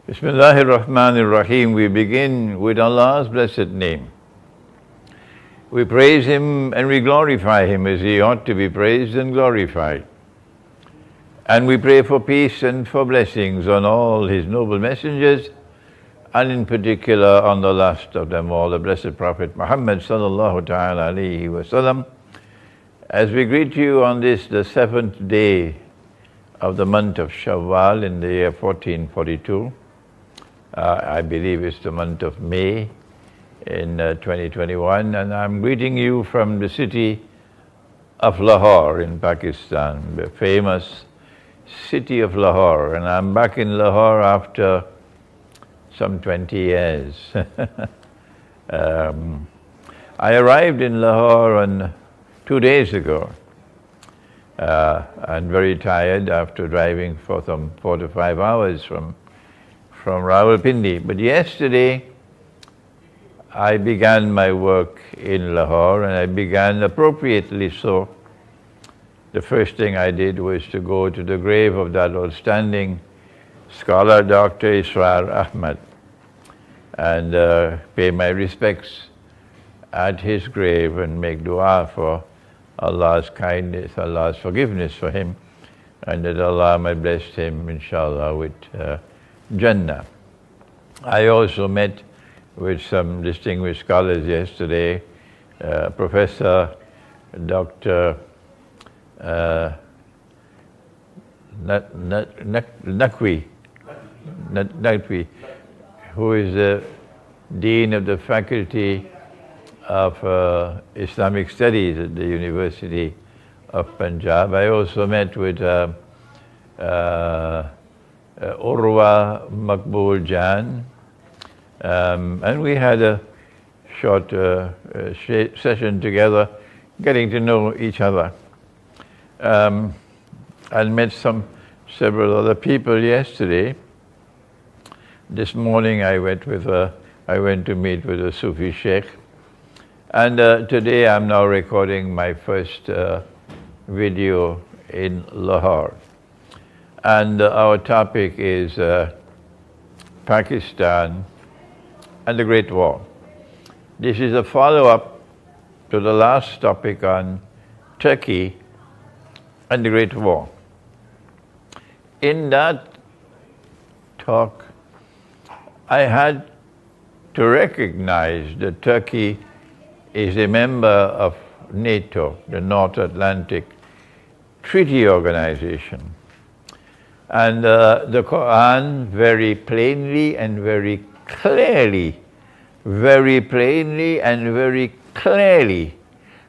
Bismillahir Rahmanir Rahim. We begin with Allah's blessed name. We praise Him and we glorify Him as He ought to be praised and glorified. And we pray for peace and for blessings on all His noble messengers, and in particular on the last of them all, the blessed Prophet Muhammad sallallahu ta'ala alayhi wa sallam. As we greet you on this, the 7th day of the month of Shawwal in the year 1442, I believe it's the month of May in 2021, and I'm greeting you from the city of Lahore in Pakistan, the famous city of Lahore. And I'm back in Lahore after some 20 years. I arrived in Lahore 2 days ago, and very tired after driving for some 4 to 5 hours from Rawalpindi. But yesterday I began my work in Lahore, and I began appropriately so. The first thing I did was to go to the grave of that outstanding scholar, Dr. Israr Ahmad, and pay my respects at his grave and make dua for Allah's kindness, Allah's forgiveness for him, and that Allah might bless him, inshallah, with Jannah. I also met with some distinguished scholars yesterday, Professor Dr. Naqvi, who is the Dean of the Faculty of Islamic Studies at the University of Punjab. I also met with Urwa Maqbool Jan, and we had a short session together, getting to know each other. I met several other people yesterday. This morning I went to meet with a Sufi Sheikh, and today I'm now recording my first video in Lahore. And our topic is Pakistan and the Great War. This is a follow-up to the last topic on Turkey and the Great War. In that talk, I had to recognize that Turkey is a member of NATO, the North Atlantic Treaty Organization. And the Quran very plainly and very clearly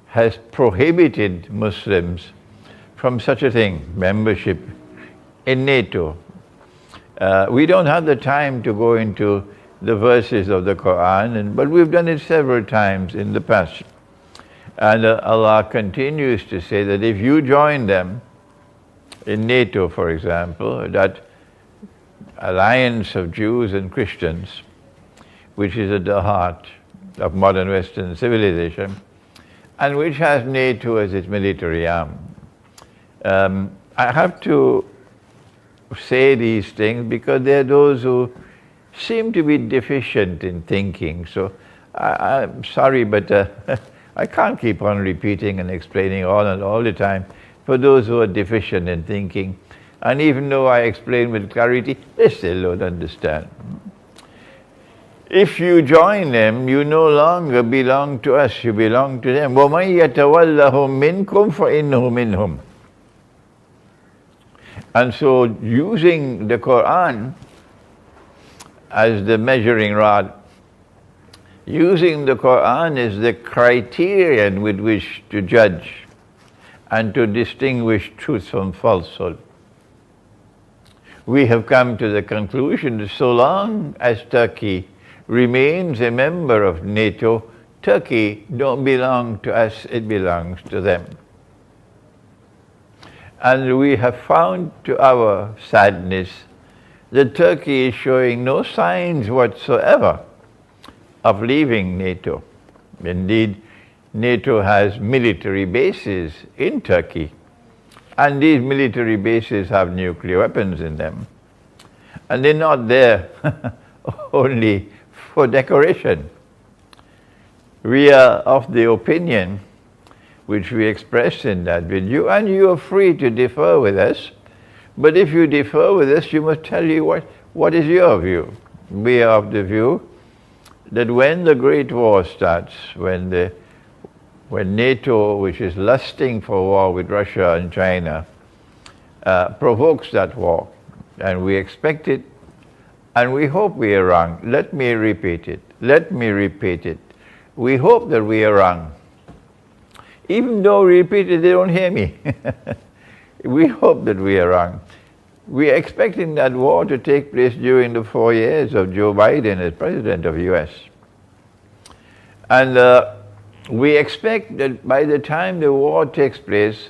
has prohibited Muslims from such a thing, membership in NATO. We don't have the time to go into the verses of the Quran, but we've done it several times in the past. And Allah continues to say that if you join them, in NATO, for example, that alliance of Jews and Christians, which is at the heart of modern Western civilization, and which has NATO as its military arm. I have to say these things because there are those who seem to be deficient in thinking. So I'm sorry, but I can't keep on repeating and explaining all the time for those who are deficient in thinking. And even though I explain with clarity, they still don't understand. If you join them, you no longer belong to us, you belong to them. وَمَنْ يَتَوَلَّهُمْ مِنْكُمْ فَإِنَّهُ مِنْهُمْ. And so using the Quran as the measuring rod, using the Quran as the criterion with which to judge and to distinguish truth from falsehood, we have come to the conclusion that so long as Turkey remains a member of NATO, Turkey don't belong to us, it belongs to them. And we have found to our sadness that Turkey is showing no signs whatsoever of leaving NATO. Indeed, NATO has military bases in Turkey, and these military bases have nuclear weapons in them. And they're not there only for decoration. We are of the opinion, which we expressed in that video, and you are free to differ with us, but if you differ with us, you must tell you what is your view. We are of the view that when the Great War starts, when NATO, which is lusting for war with Russia and China, provokes that war, and we expect it, and we hope we are wrong. Let me repeat it. Let me repeat it. We hope that we are wrong. Even though we repeat it, they don't hear me. We hope that we are wrong. We are expecting that war to take place during the 4 years of Joe Biden as President of the US. And we expect that by the time the war takes place,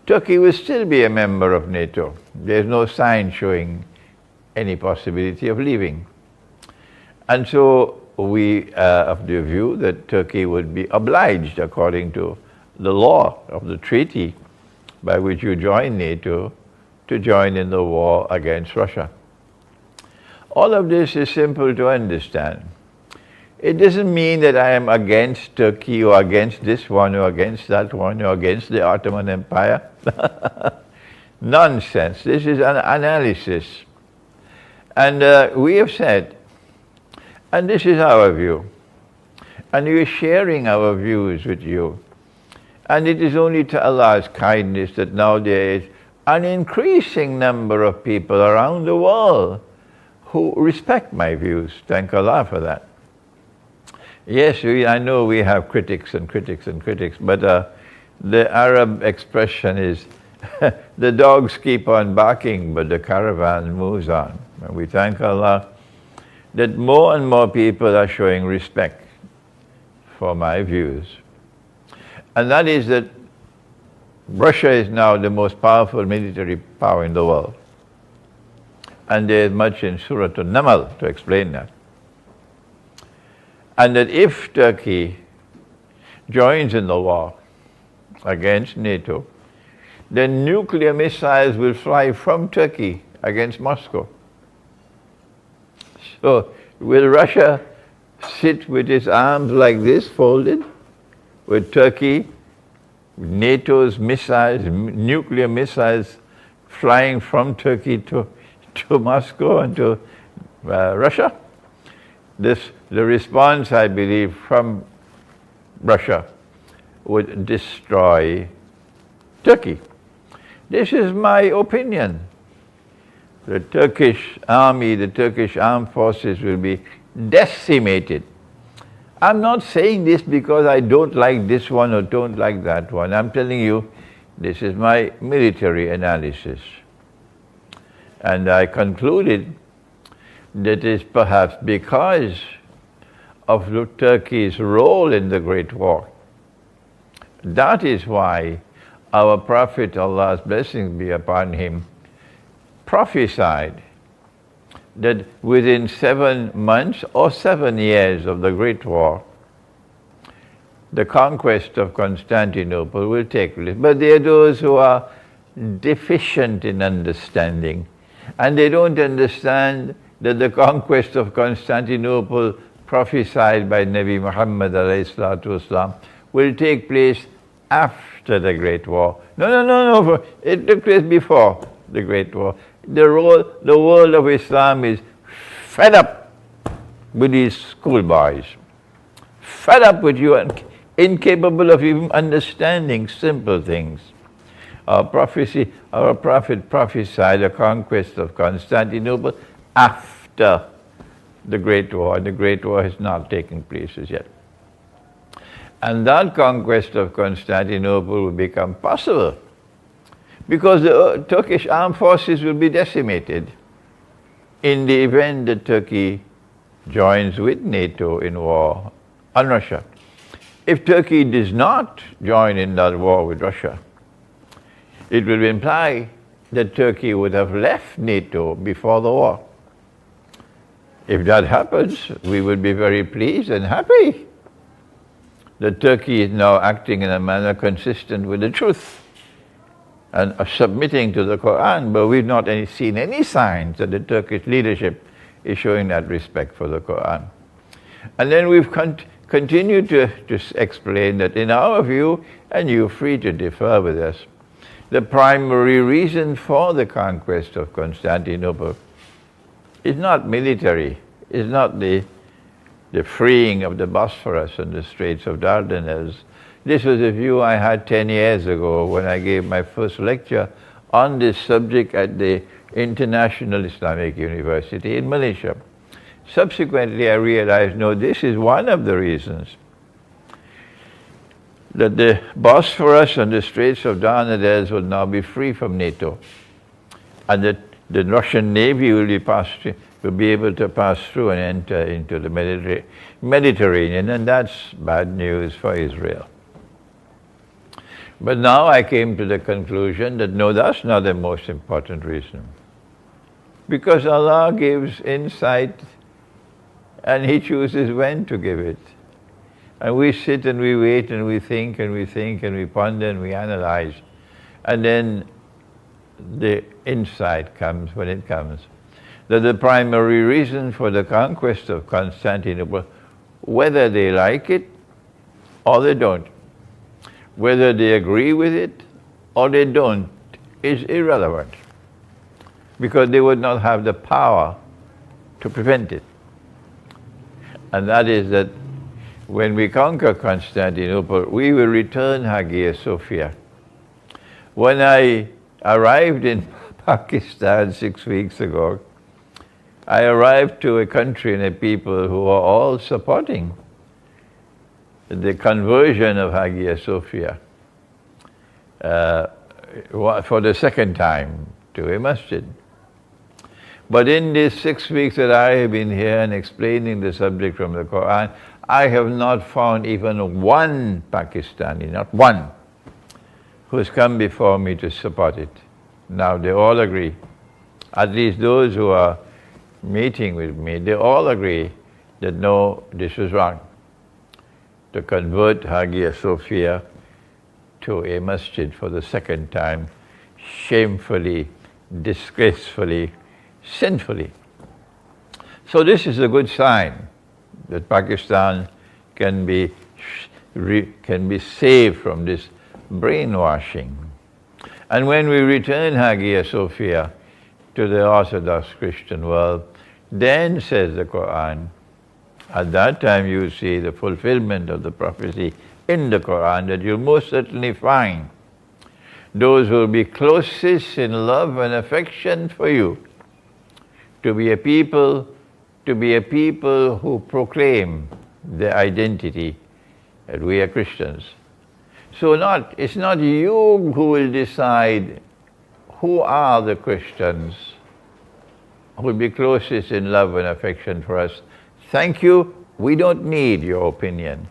Turkey will still be a member of NATO. There's no sign showing any possibility of leaving. And so we are of the view that Turkey would be obliged, according to the law of the treaty by which you join NATO, to join in the war against Russia. All of this is simple to understand. It doesn't mean that I am against Turkey or against this one or against that one or against the Ottoman Empire. Nonsense. This is an analysis. And we have said, and this is our view, and we are sharing our views with you. And it is only to Allah's kindness that now there is an increasing number of people around the world who respect my views. Thank Allah for that. Yes, I know we have critics and critics and critics, but the Arab expression is, the dogs keep on barking, but the caravan moves on. And we thank Allah that more and more people are showing respect for my views. And that is that Russia is now the most powerful military power in the world. And there is much in Surah An-Naml to explain that. And that if Turkey joins in the war against NATO, then nuclear missiles will fly from Turkey against Moscow. So will Russia sit with its arms like this, folded, with Turkey, NATO's missiles, nuclear missiles flying from Turkey to Moscow and to Russia? The response, I believe, from Russia would destroy Turkey. This is my opinion. The Turkish army, the Turkish armed forces will be decimated. I'm not saying this because I don't like this one or don't like that one. I'm telling you, this is my military analysis. And I concluded that it is perhaps because of Turkey's role in the Great War. That is why our Prophet, Allah's blessings be upon him, prophesied that within 7 months or 7 years of the Great War, the conquest of Constantinople will take place. But there are those who are deficient in understanding, and they don't understand that the conquest of Constantinople prophesied by Nabi Muhammad ﷺ will take place after the Great War. No, it took place before the Great War. The world of Islam is fed up with these schoolboys, fed up with you and incapable of even understanding simple things. Our Prophet prophesied the conquest of Constantinople after the Great War, and the Great War has not taken place as yet. And that conquest of Constantinople will become possible because the Turkish armed forces will be decimated in the event that Turkey joins with NATO in war on Russia. If Turkey does not join in that war with Russia, it will imply that Turkey would have left NATO before the war. If that happens, we would be very pleased and happy that Turkey is now acting in a manner consistent with the truth. and are submitting to the Quran, but we've not seen any signs that the Turkish leadership is showing that respect for the Quran. And then we've continued to explain that in our view, and you're free to differ with us, the primary reason for the conquest of Constantinople is not military, is not the freeing of the Bosphorus and the Straits of Dardanelles. This was a view I had 10 years ago when I gave my first lecture on this subject at the International Islamic University in Malaysia. Subsequently, I realized, no, this is one of the reasons that the Bosphorus and the Straits of Dardanelles will now be free from NATO, and that the Russian Navy will be able to pass through and enter into the Mediterranean, and that's bad news for Israel. But now I came to the conclusion that no, that's not the most important reason. Because Allah gives insight and He chooses when to give it. And we sit and we wait and we think and we think and we ponder and we analyze. And then the insight comes when it comes. That the primary reason for the conquest of Constantinople, whether they like it or they don't, whether they agree with it or they don't, is irrelevant. Because they would not have the power to prevent it. And that is that when we conquer Constantinople, we will return Hagia Sophia. When I arrived in Pakistan 6 weeks ago, I arrived to a country and a people who are all supporting the conversion of Hagia Sophia for the second time to a masjid. But in these 6 weeks that I have been here and explaining the subject from the Quran, I have not found even one Pakistani, not one, who has come before me to support it. Now they all agree, at least those who are meeting with me, they all agree that no, this is wrong. To convert Hagia Sophia to a masjid for the second time, shamefully, disgracefully, sinfully. So this is a good sign that Pakistan can be saved from this brainwashing. And when we return Hagia Sophia to the Orthodox Christian world, then, says the Quran, at that time you see the fulfillment of the prophecy in the Quran that you'll most certainly find those who will be closest in love and affection for you, to be a people who proclaim their identity that we are Christians. So it's not you who will decide who are the Christians who will be closest in love and affection for us. Thank you, we don't need your opinion.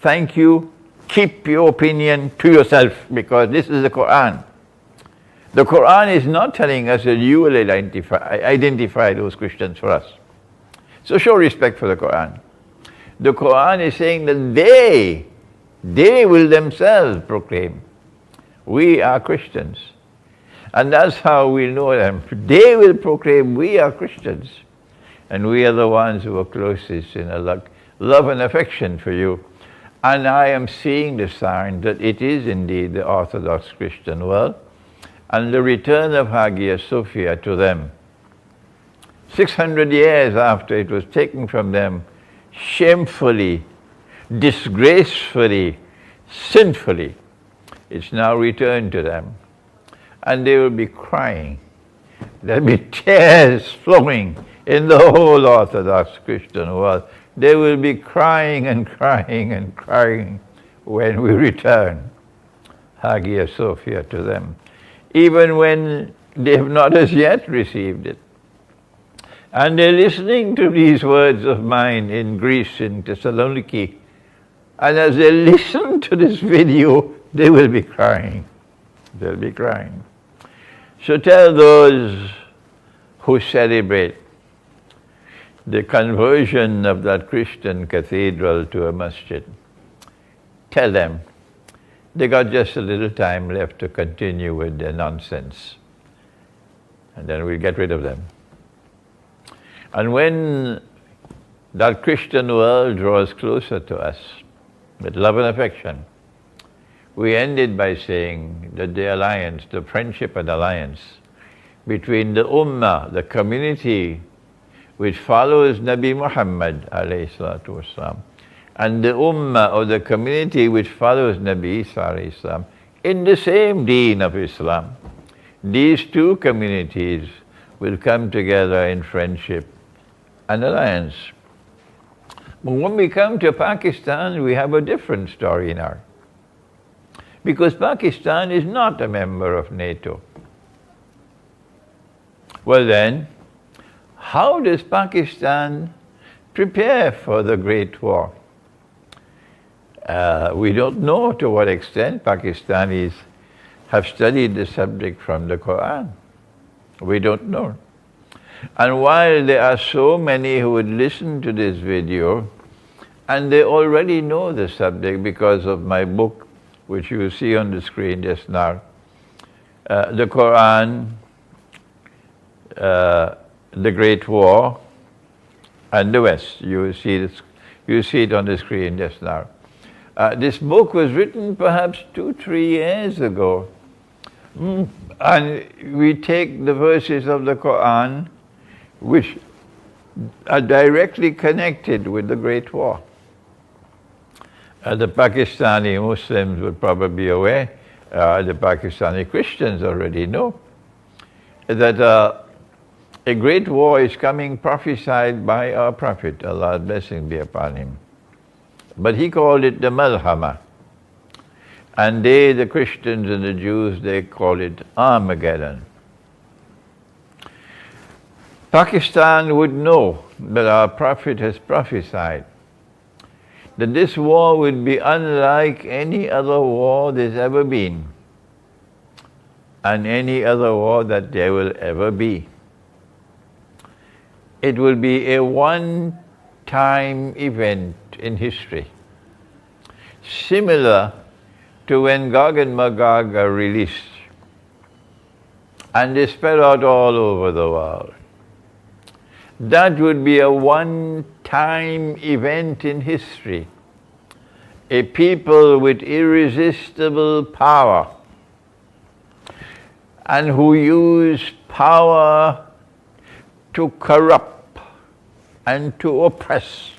Thank you, keep your opinion to yourself, because this is the Quran. The Quran is not telling us that you will identify those Christians for us. So show respect for the Quran. The Quran is saying that they will themselves proclaim, we are Christians. And that's how we know them. They will proclaim, we are Christians. And we are the ones who are closest in love and affection for you. And I am seeing the sign that it is indeed the Orthodox Christian world, and the return of Hagia Sophia to them. 600 years after it was taken from them, shamefully, disgracefully, sinfully, it's now returned to them. And they will be crying. There'll be tears flowing in the whole Orthodox Christian world. They will be crying and crying and crying when we return Hagia Sophia to them, even when they have not as yet received it. And they're listening to these words of mine in Greece, in Thessaloniki, and as they listen to this video, they will be crying. They'll be crying. So tell those who celebrate the conversion of that Christian cathedral to a masjid, tell them they got just a little time left to continue with their nonsense. And then we'll get rid of them. And when that Christian world draws closer to us with love and affection, we ended by saying that the alliance, the friendship and alliance between the Ummah, the community which follows Nabi Muhammad alayhi salatu wasalam, and the Ummah or the community which follows Nabi Isa alayhi salam, in the same deen of Islam, these two communities will come together in friendship and alliance. But when we come to Pakistan, we have a different story now. Because Pakistan is not a member of NATO. Well then, how does Pakistan prepare for the Great War? We don't know to what extent Pakistanis have studied the subject from the Quran. We don't know. And while there are so many who would listen to this video, and they already know the subject because of my book, which you see on the screen just now, the Quran, the Great War, and the West. You see it on the screen just now. This book was written perhaps 2-3 years ago. And we take the verses of the Quran which are directly connected with the Great War. The Pakistani Muslims would probably be aware, the Pakistani Christians already know, that a great war is coming prophesied by our Prophet, Allah's blessing be upon him. But he called it the Malhama. And they, the Christians and the Jews, they call it Armageddon. Pakistan would know that our Prophet has prophesied that this war would be unlike any other war there's ever been, and any other war that there will ever be. It will be a one-time event in history, similar to when Gog and Magog are released, and they spread out all over the world. That would be a one-time event in history. A people with irresistible power, and who use power to corrupt and to oppress.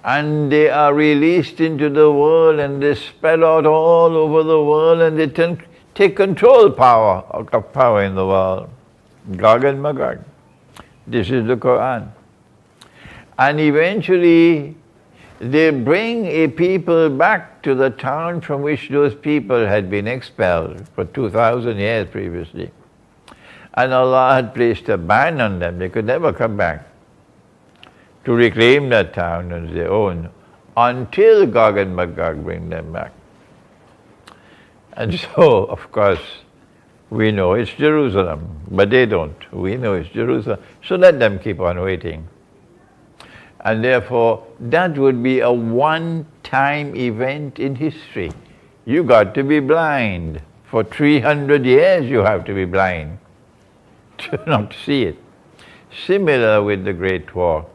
And they are released into the world, and they spread out all over the world, and they take control of power in the world. Gog and Magog. This is the Quran. And eventually they bring a people back to the town from which those people had been expelled for 2,000 years previously. And Allah had placed a ban on them. They could never come back to reclaim that town as their own until Gog and Magog bring them back. And so, of course, we know it's Jerusalem, but they don't. We know it's Jerusalem, so let them keep on waiting. And therefore, that would be a one-time event in history. You got to be blind. For 300 years you have to be blind to not see it. Similar with the Great War.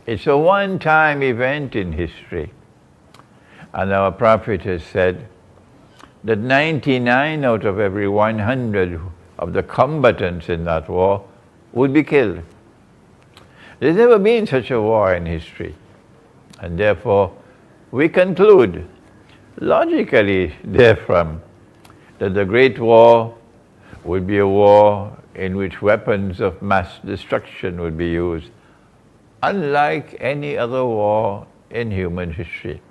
It's a one-time event in history. And our Prophet has said that 99 out of every 100 of the combatants in that war would be killed. There's never been such a war in history. And therefore, we conclude, logically therefrom, that the Great War would be a war in which weapons of mass destruction would be used, unlike any other war in human history.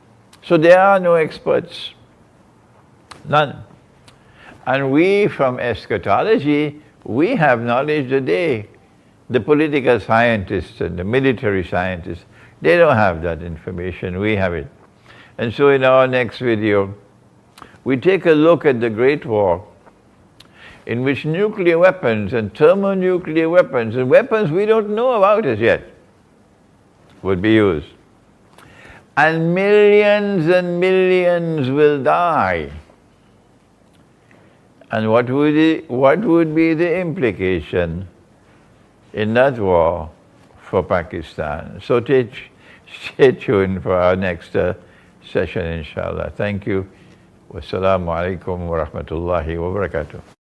So there are no experts. None. And we from eschatology, we have knowledge today. The political scientists and the military scientists, they don't have that information, we have it. And so in our next video, we take a look at the Great War, in which nuclear weapons and thermonuclear weapons and weapons we don't know about as yet would be used. and millions will die. And what would be the implication in that war for Pakistan? So stay tuned for our next session, inshallah. Thank you. Wassalamu alaikum wa rahmatullahi wa barakatuh.